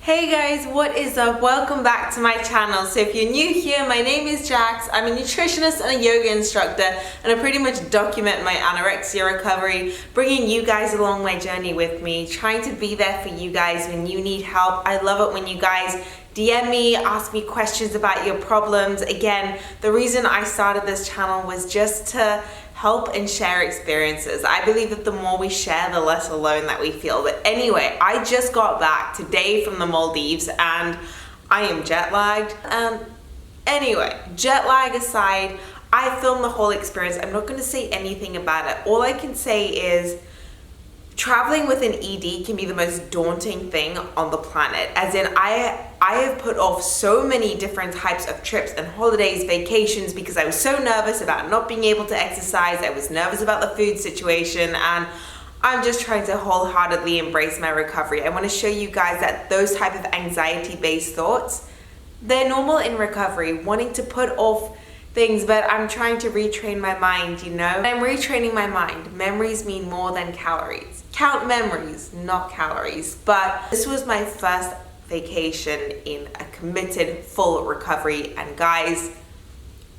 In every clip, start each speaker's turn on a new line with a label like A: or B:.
A: Hey guys, what is up? Welcome back to my channel. So if you're new here, my name is Jax. I'm a nutritionist and a yoga instructor, and I pretty much document my anorexia recovery, bringing you guys along my journey with me, trying to be there for you guys when you need help. I love it when you guys DM me, ask me questions about your problems. Again, the reason I started this channel was just to help and share experiences. I believe that the more we share, the less alone that we feel. But anyway, I just got back today from the Maldives and I am jet lagged. Anyway, jet lag aside, I filmed the whole experience. I'm not going to say anything about it. All I can say is traveling with an ED can be the most daunting thing on the planet. As in, I have put off so many different types of trips and holidays, vacations, because I was so nervous about not being able to exercise. I was nervous about the food situation, and I'm just trying to wholeheartedly embrace my recovery. I want to show you guys that those type of anxiety-based thoughts, they're normal in recovery, wanting to put off things, but I'm trying to retrain my mind, you know? I'm retraining my mind. Memories mean more than calories. Count memories, not calories. But this was my first vacation in a committed full recovery, and guys,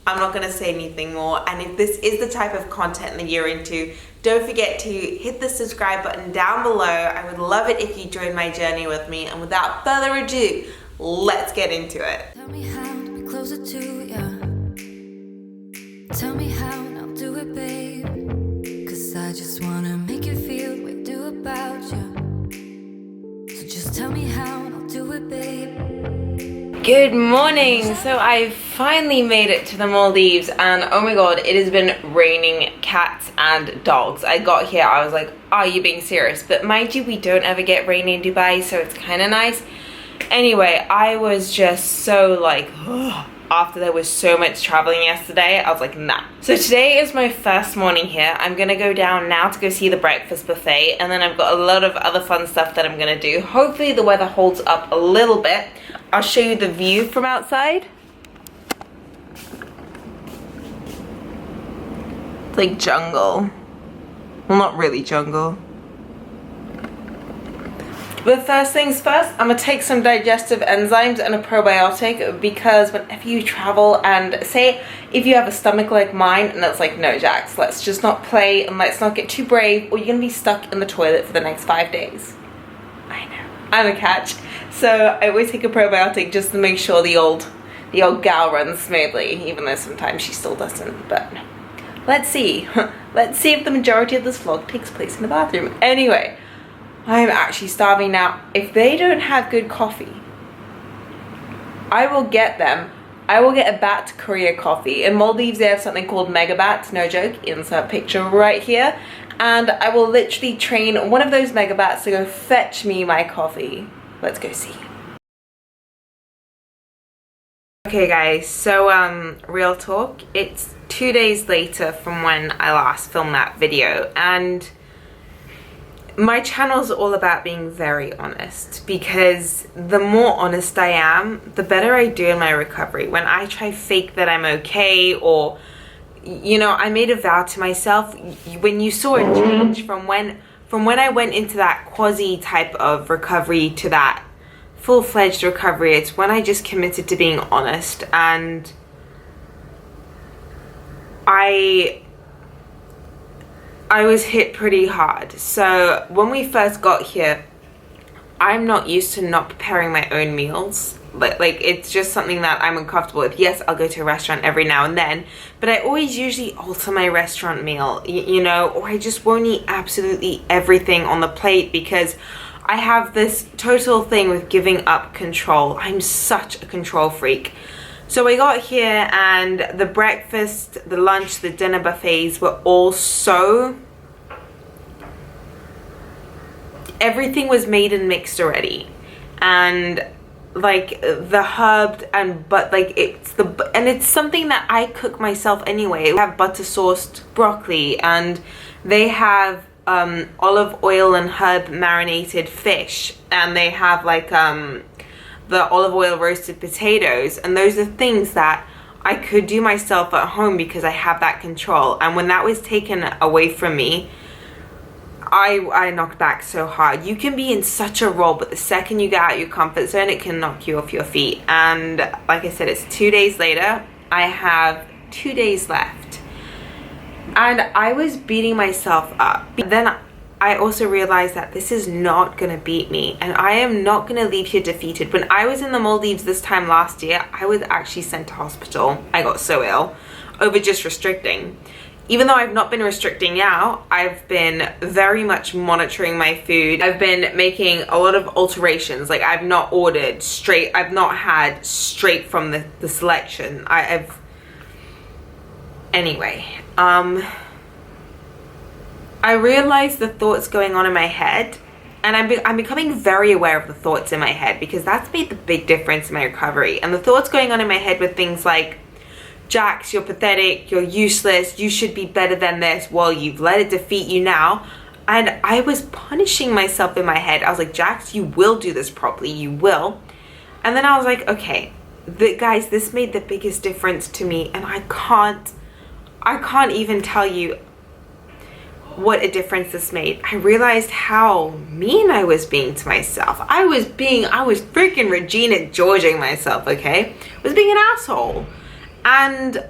A: I'm not gonna say anything more. And if this is the type of content that you're into, don't forget to hit the subscribe button down below. I would love it if you join my journey with me. And without further ado, let's get into it.
B: Tell me how to be closer to you. Tell me how, and I'll do it, babe. 'Cause I just wanna make you feel what I do about you. So just tell me how, and I'll do it, babe.
A: Good morning. So I finally made it to the Maldives, and oh my god, it has been raining cats and dogs. I got here, I was like, are you being serious? But mind you, we don't ever get rain in Dubai, so it's kind of nice. Anyway, I was just so like, after there was so much traveling yesterday, I was like, nah. So today is my first morning here. I'm gonna go down now to go see the breakfast buffet, and then I've got a lot of other fun stuff that I'm gonna do. Hopefully the weather holds up a little bit. I'll show you the view from outside. It's like jungle. Well, not really jungle. But first things first, I'm gonna take some digestive enzymes and a probiotic, because whenever you travel, and say if you have a stomach like mine and it's like, no Jax, let's just not play and let's not get too brave, or you're gonna be stuck in the toilet for the next 5 days. I know, I'm a catch. So I always take a probiotic just to make sure the old gal runs smoothly, even though sometimes she still doesn't. But let's see. Let's see if the majority of this vlog takes place in the bathroom. Anyway, I'm actually starving now. If they don't have good coffee, I will get them. I will get a Bat Korea coffee. In Maldives, they have something called Mega Bats, no joke, insert picture right here. And I will literally train one of those Mega Bats to go fetch me my coffee. Let's go see. Okay guys, so real talk, it's 2 days later from when I last filmed that video, and my channel's all about being very honest, because the more honest I am, the better I do in my recovery. When I try fake that I'm okay, or, you know, I made a vow to myself, when you saw a change from when I went into that quasi type of recovery to that full-fledged recovery, it's when I just committed to being honest. And I was hit pretty hard. So when we first got here, I'm not used to not preparing my own meals. Like it's just something that I'm uncomfortable with. Yes, I'll go to a restaurant every now and then, but I always usually alter my restaurant meal, you know, or I just won't eat absolutely everything on the plate, because I have this total thing with giving up control. I'm such a control freak. So we got here, and the breakfast, the lunch, the dinner buffets were all so... everything was made and mixed already. And like the herb but like it's something that I cook myself anyway. We have butter sourced broccoli, and they have olive oil and herb marinated fish, and they have like the olive oil roasted potatoes, and those are things that I could do myself at home because I have that control. And when that was taken away from me, I knocked back so hard. You can be in such a role, but the second you get out your comfort zone, it can knock you off your feet. And like I said, it's 2 days later. I have 2 days left. And I was beating myself up. Then I also realized that this is not gonna beat me, and I am not gonna leave here defeated. When I was in the Maldives this time last year, I was actually sent to hospital. I got so ill over just restricting. Even though I've not been restricting now, I've been very much monitoring my food. I've been making a lot of alterations. Like, I've not ordered straight, I've not had straight from the selection. Anyway, I realized the thoughts going on in my head, and I'm becoming very aware of the thoughts in my head, because that's made the big difference in my recovery. And the thoughts going on in my head were things like, Jax, you're pathetic, you're useless, you should be better than this, well, you've let it defeat you now. And I was punishing myself in my head. I was like, Jax, you will do this properly, you will. And then I was like, okay, guys, this made the biggest difference to me, and I can't even tell you what a difference this made. I realized how mean I was being to myself. I was freaking Regina Georging myself, okay? I was being an asshole. And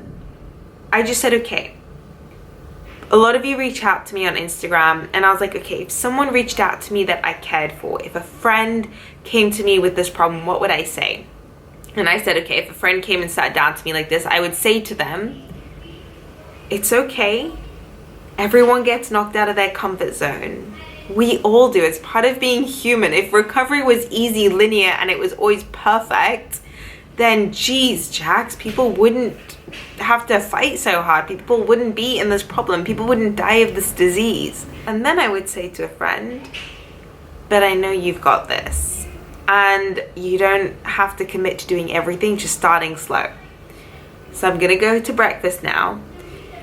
A: I just said, okay. A lot of you reach out to me on Instagram, and I was like, okay, if someone reached out to me that I cared for, if a friend came to me with this problem, what would I say? And I said, okay, if a friend came and sat down to me like this, I would say to them, it's okay. Everyone gets knocked out of their comfort zone. We all do. It's part of being human. If recovery was easy, linear, and it was always perfect, then geez, Jax, people wouldn't have to fight so hard. People wouldn't be in this problem. People wouldn't die of this disease. And then I would say to a friend, but I know you've got this. And you don't have to commit to doing everything, just starting slow. So I'm gonna go to breakfast now.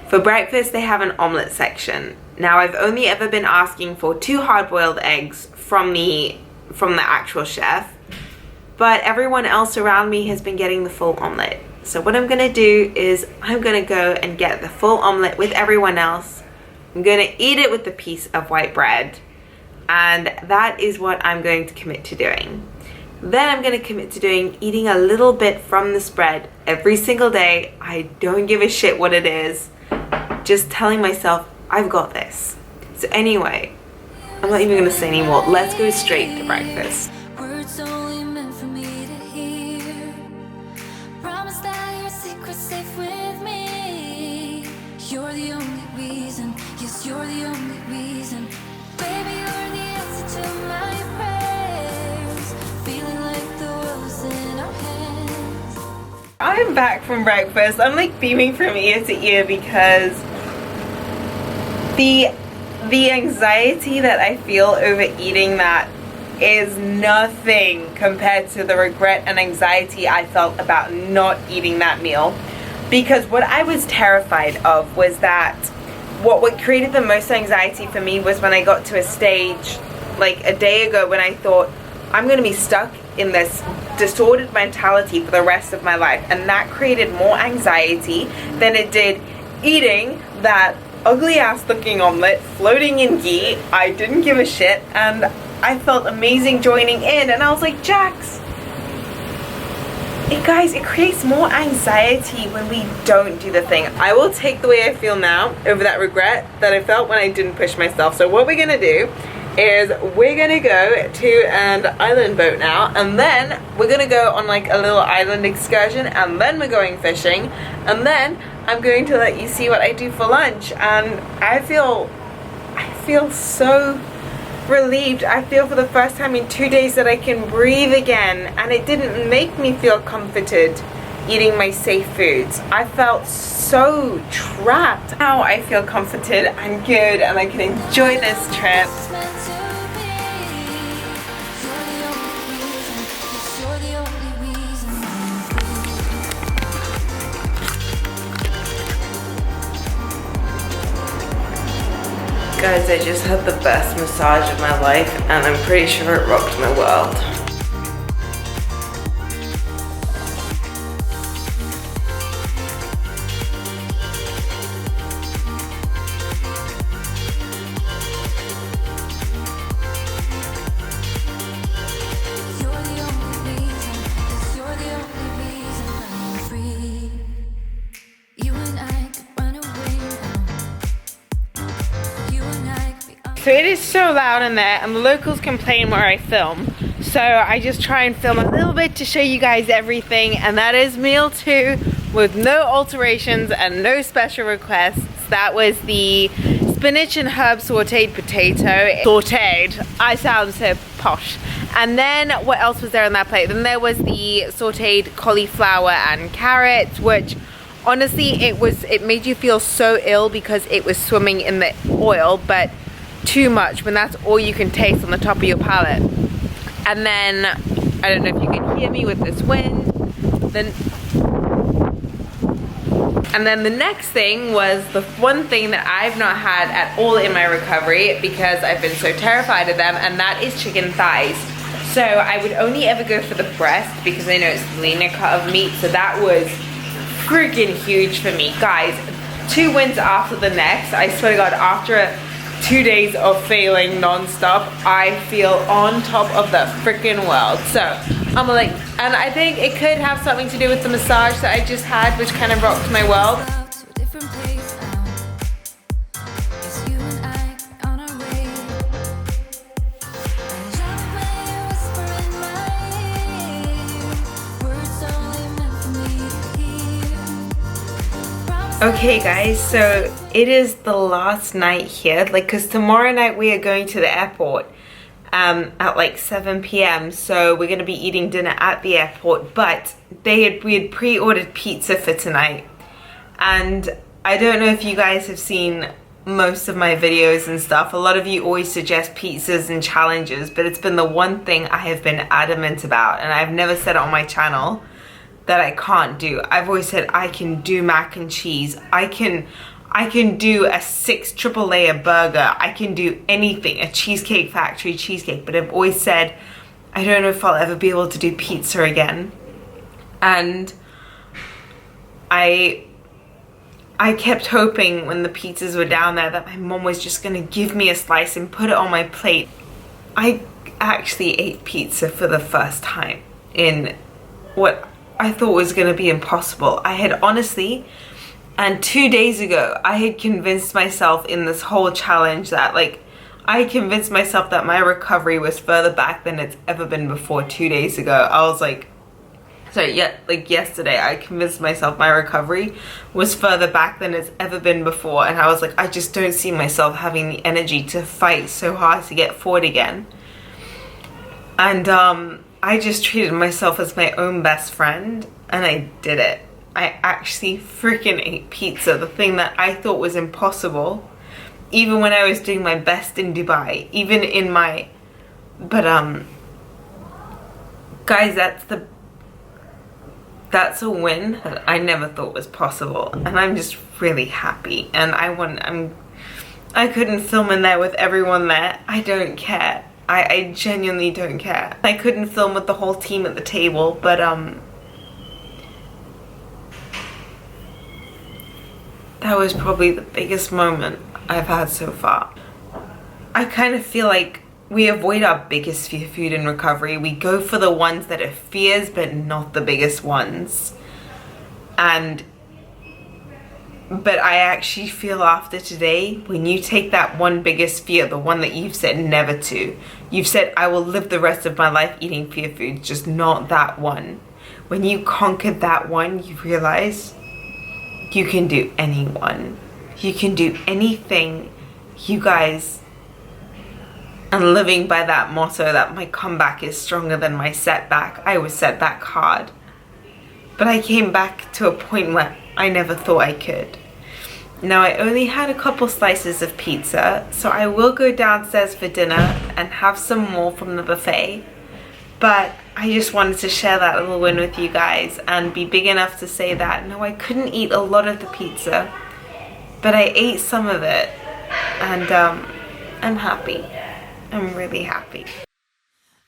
A: For breakfast, they have an omelet section. Now, I've only ever been asking for 2 hard-boiled eggs from the actual chef, but everyone else around me has been getting the full omelet. So what I'm gonna do is I'm gonna go and get the full omelet with everyone else. I'm gonna eat it with a piece of white bread, and that is what I'm going to commit to doing. Then I'm gonna commit to eating a little bit from this bread every single day. I don't give a shit what it is. Just telling myself, I've got this. So anyway, I'm not even gonna say anymore. Let's go straight to breakfast.
B: Words only meant for me to hear. Promise that your secret's safe with me. You're the only reason. Yes, you're the only reason. Baby, you're the answer to my prayers. Feeling like the world's in our hands.
A: I'm back from breakfast. I'm like beaming from ear to ear because the anxiety that I feel over eating that is nothing compared to the regret and anxiety I felt about not eating that meal. Because what I was terrified of was that what created the most anxiety for me was when I got to a stage like a day ago when I thought, I'm gonna be stuck in this distorted mentality for the rest of my life, and that created more anxiety than it did eating that ugly ass looking omelet floating in ghee. I didn't give a shit, and I felt amazing joining in, and I was like, Jax, guys, it creates more anxiety when we don't do the thing. I will take the way I feel now over that regret that I felt when I didn't push myself. So what we're gonna do is we're gonna go to an island boat now, and then we're gonna go on like a little island excursion, and then we're going fishing, and then I'm going to let you see what I do for lunch. And I feel so relieved. I feel for the first time in 2 days that I can breathe again, and it didn't make me feel comforted eating my safe foods. I felt so trapped. Now I feel comforted and good, and I can enjoy this trip. Guys, I just had the best massage of my life, and I'm pretty sure it rocked my world. so it is so loud in there and the locals complain where I film. So I just try and film a little bit to show you guys everything, and that is meal 2 with no alterations and no special requests. That was the spinach and herb sauteed potato. Sauteed, I sound so posh. And then what else was there on that plate? Then there was the sauteed cauliflower and carrots, which honestly it made you feel so ill because it was swimming in the oil, but too much when that's all you can taste on the top of your palate. And then, I don't know if you can hear me with this wind. And then the next thing was the one thing that I've not had at all in my recovery because I've been so terrified of them, and that is chicken thighs. So I would only ever go for the breast because I know it's the leaner cut of meat, so that was freaking huge for me. Guys, 2 wins after the next. I swear to God, after 2 days of failing non-stop, I feel on top of the freaking world. So I'm like, and I think it could have something to do with the massage that I just had, which kind of rocked my world. Okay guys, so it is the last night here, like, because tomorrow night we are going to the airport at like 7 p.m. so we're going to be eating dinner at the airport, but we had pre-ordered pizza for tonight, and I don't know if you guys have seen most of my videos and stuff. A lot of you always suggest pizzas and challenges, but it's been the one thing I have been adamant about, and I've never said it on my channel that I can't do. I've always said I can do mac and cheese. I can do a 6 triple layer burger. I can do anything, a Cheesecake Factory cheesecake, but I've always said I don't know if I'll ever be able to do pizza again. And I kept hoping when the pizzas were down there that my mom was just gonna give me a slice and put it on my plate. I actually ate pizza for the first time in what I thought was going to be impossible. I had honestly, and 2 days ago, I had convinced myself in this whole challenge that, like, I convinced myself that my recovery was further back than it's ever been before 2 days ago. I was like, like yesterday, I convinced myself my recovery was further back than it's ever been before, and I was like, I just don't see myself having the energy to fight so hard to get forward again. And I just treated myself as my own best friend, and I did it. I actually freaking ate pizza, the thing that I thought was impossible, even when I was doing my best in Dubai, even in my, but guys, that's a win that I never thought was possible, and I'm just really happy. And I couldn't film in there with everyone there. I don't care. I genuinely don't care. I couldn't film with the whole team at the table, but that was probably the biggest moment I've had so far. I kind of feel like we avoid our biggest fear food in recovery. We go for the ones that are fears, but not the biggest ones. But I actually feel after today, when you take that one biggest fear, the one that you've said never to, you've said, I will live the rest of my life eating fear foods, just not that one. When you conquered that one, you realize you can do any one. You can do anything, you guys. And living by that motto that my comeback is stronger than my setback. I was set back hard, but I came back to a point where I never thought I could. Now, I only had a couple slices of pizza, so I will go downstairs for dinner and have some more from the buffet, but I just wanted to share that little win with you guys and be big enough to say that no, I couldn't eat a lot of the pizza, but I ate some of it, and I'm happy. I'm really happy.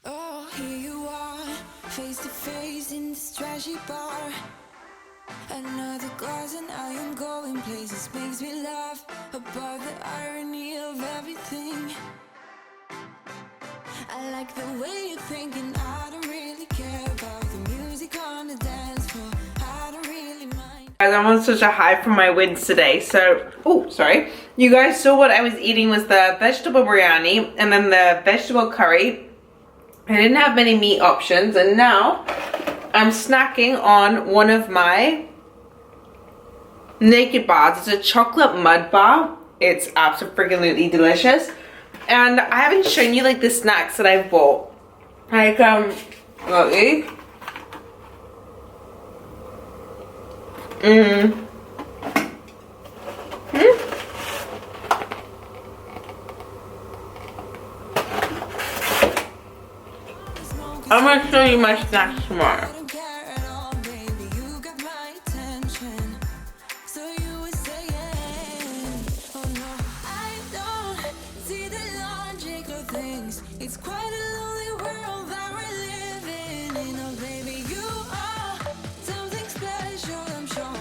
B: Oh, here you are, face to face in this trashy bar. Another glass and I am going places. Makes me laugh about the irony of everything. I like the way you're thinking. I don't really care about the music on the dance floor. I don't really mind.
A: Guys, I'm on such a high from my wins today, so, oh, sorry. You guys saw what I was eating was the vegetable biryani and then the vegetable curry. I didn't have many meat options, and now I'm snacking on one of my naked bars. It's a chocolate mud bar. It's absolutely delicious. And I haven't shown you like the snacks that I've bought. Like got these. I'm gonna show you my snacks tomorrow.
B: It's quite a lonely world that we're living in. Oh, baby, you are something special, I'm sure.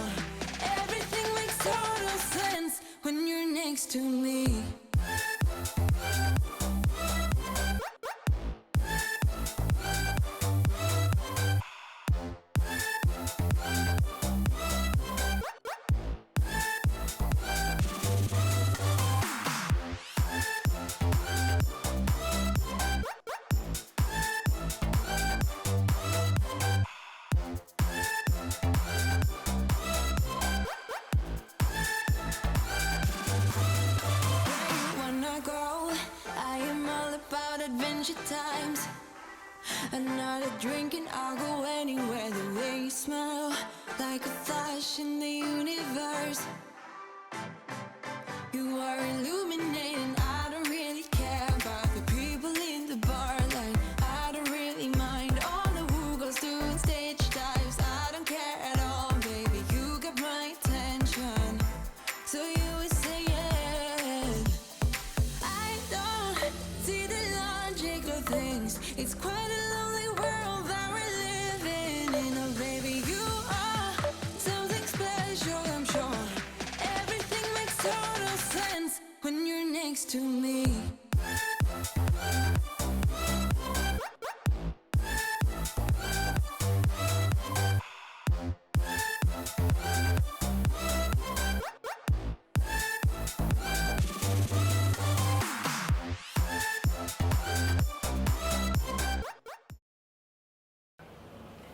B: Everything makes total sense when you're next to me. Adventure times, another drink and I'll go anywhere. The way you smell, like a flash in the universe. You are illuminating. I don't really care about the people in the bar line. I don't really mind all the who goes doing stage dives. I don't care at all, baby. You got my attention, so you would say yes. I don't see the things. It's quite a lonely world that we're living in. Oh, baby, you are something special, I'm sure. Everything makes total sense when you're next to me.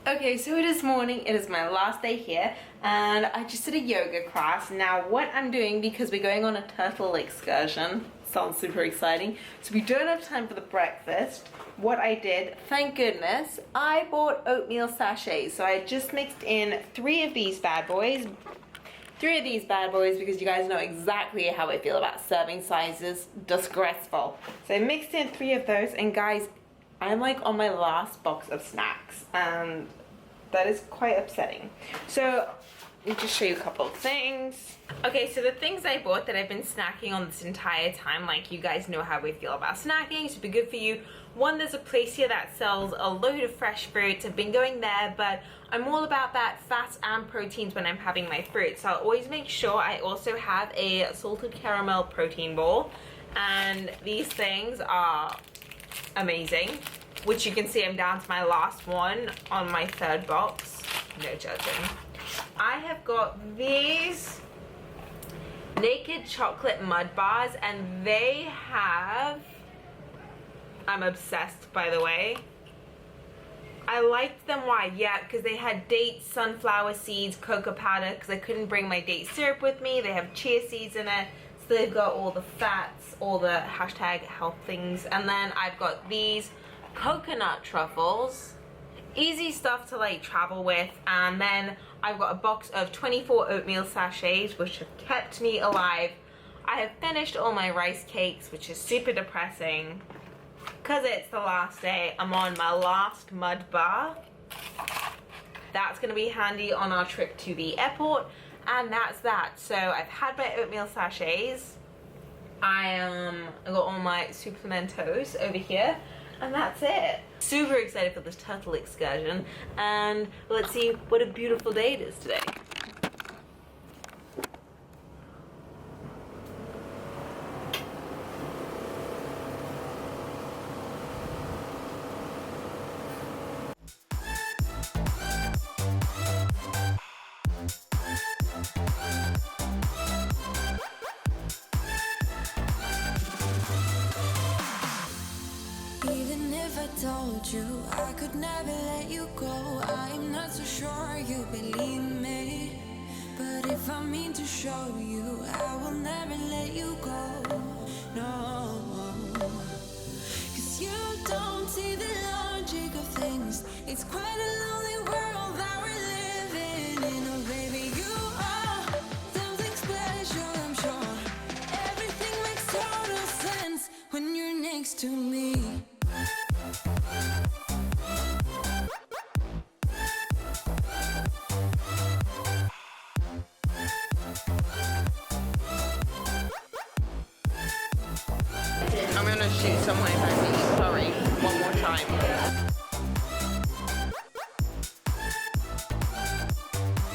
A: Okay, so it is morning, it is my last day here, and I just did a yoga class. Now what I'm doing, because we're going on a turtle excursion, sounds super exciting, so we don't have time for the breakfast. What I did, thank goodness, I bought oatmeal sachets. So I just mixed in three of these bad boys, because you guys know exactly how I feel about serving sizes, disgraceful. So I mixed in three of those, and guys, I'm like on my last box of snacks, and that is quite upsetting. So let me just show you a couple of things. Okay, so the things I bought that I've been snacking on this entire time, like you guys know how we feel about snacking, super good for you. One, there's a place here that sells a load of fresh fruits. I've been going there, but I'm all about that fats and proteins when I'm having my fruit. So I'll always make sure I also have a salted caramel protein bowl. And these things are amazing, which you can see I'm down to my last one on my third box. No judging. I have got these naked chocolate mud bars, and they have, I'm obsessed by the way. I liked them, why? Yeah, because they had dates, sunflower seeds, cocoa powder, because I couldn't bring my date syrup with me. They have chia seeds in it, so they've got all the fats, all the hashtag health things. And then I've got these coconut truffles, easy stuff to like travel with. And then I've got a box of 24 oatmeal sachets, which have kept me alive. I have finished all my rice cakes, which is super depressing because it's the last day. I'm on my last mud bar. That's going to be handy on our trip to the airport, and that's that. So I've had my oatmeal sachets. I got all my supplementos over here, and that's it. Super excited for this turtle excursion, and let's see what a beautiful day it is today.
B: told you I could never let you go. I'm not so sure you believe me, but if I mean to show you, I will never let you go. No, 'cause you don't see the logic of things. It's quite a lonely world that we're living in. Oh baby, you are something special, I'm sure. Everything makes total sense when you're next to me.
A: I'm gonna shoot someone if I really sorry one more time.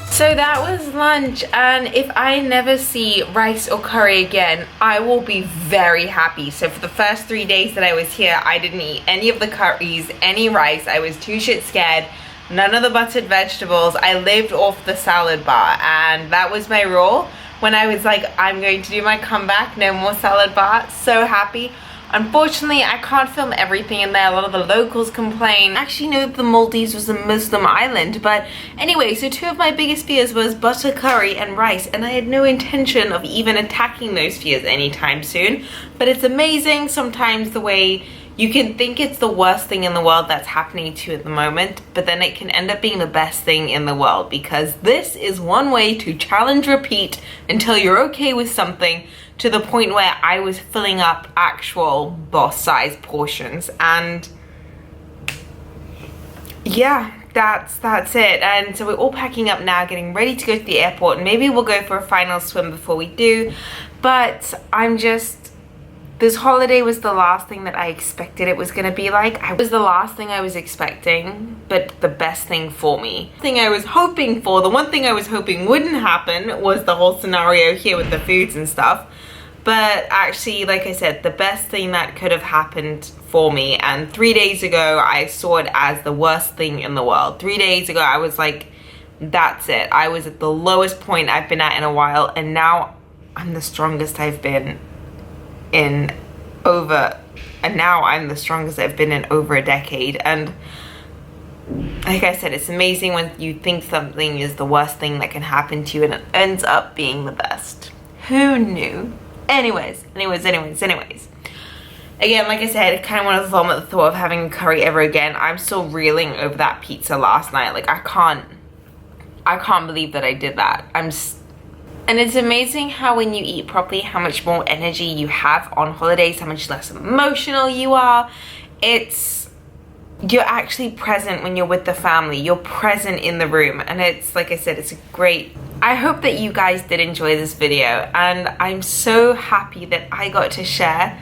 A: So that was lunch, and if I never see rice or curry again, I will be very happy. So for the first 3 days that I was here, I didn't eat any of the curries, any rice. I was too shit scared. None of the buttered vegetables. I lived off the salad bar, and that was my rule. When I was like, I'm going to do my comeback, no more salad bar, so happy. Unfortunately, I can't film everything in there. A lot of the locals complain. I actually know that the Maldives was a Muslim island, but anyway, so two of my biggest fears was butter curry and rice, and I had no intention of even attacking those fears anytime soon. But it's amazing sometimes the way you can think it's the worst thing in the world that's happening to you at the moment, but then it can end up being the best thing in the world, because this is one way to challenge repeat until you're okay with something, to the point where I was filling up actual boss size portions. And yeah, that's it. And so we're all packing up now, getting ready to go to the airport, and maybe we'll go for a final swim before we do. But this holiday was the last thing that I expected it was gonna be like. It was the last thing I was expecting, but the best thing for me. The thing I was hoping for, the one thing I was hoping wouldn't happen, was the whole scenario here with the foods and stuff. But actually, like I said, the best thing that could have happened for me, and 3 days ago, I saw it as the worst thing in the world. 3 days ago, I was like, that's it. I was at the lowest point I've been at in a while, and now I'm the strongest I've been in over a decade. And like I said, it's amazing when you think something is the worst thing that can happen to you and it ends up being the best. Who knew? Anyways. Again, like I said, I kind of want to vomit the thought of having curry ever again. I'm still reeling over that pizza last night. Like, I can't believe that I did that. And it's amazing how when you eat properly, how much more energy you have on holidays, how much less emotional you are. You're actually present when you're with the family. You're present in the room. And it's, like I said, it's a great... I hope that you guys did enjoy this video. And I'm so happy that I got to share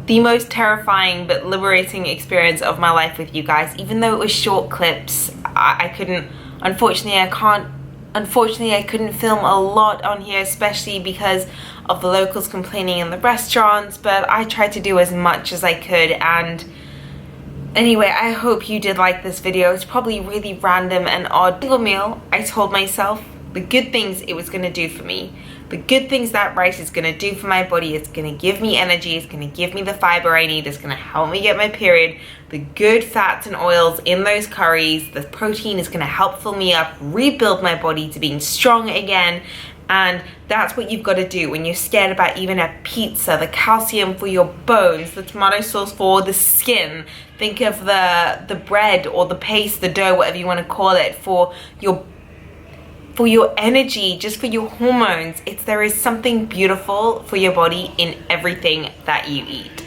A: the most terrifying but liberating experience of my life with you guys. Even though it was short clips, I couldn't... Unfortunately, I couldn't film a lot on here, especially because of the locals complaining in the restaurants, but I tried to do as much as I could. And anyway, I hope you did like this video. It's probably really random and odd. Single meal, I told myself the good things it was gonna do for me. The good things that rice is gonna do for my body. It's gonna give me energy. It's gonna give me the fiber I need. It's gonna help me get my period. The good fats and oils in those curries. The protein is gonna help fill me up, rebuild my body to being strong again. And that's what you've got to do when you're scared about even a pizza. The calcium for your bones, the tomato sauce for the skin. Think of the bread or the paste, the dough, whatever you want to call it, for your energy, just for your hormones. There is something beautiful for your body in everything that you eat.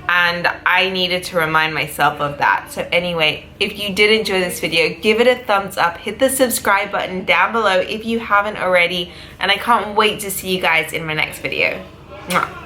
A: And I needed to remind myself of that. So anyway, if you did enjoy this video, give it a thumbs up, hit the subscribe button down below if you haven't already, and I can't wait to see you guys in my next video. Mwah.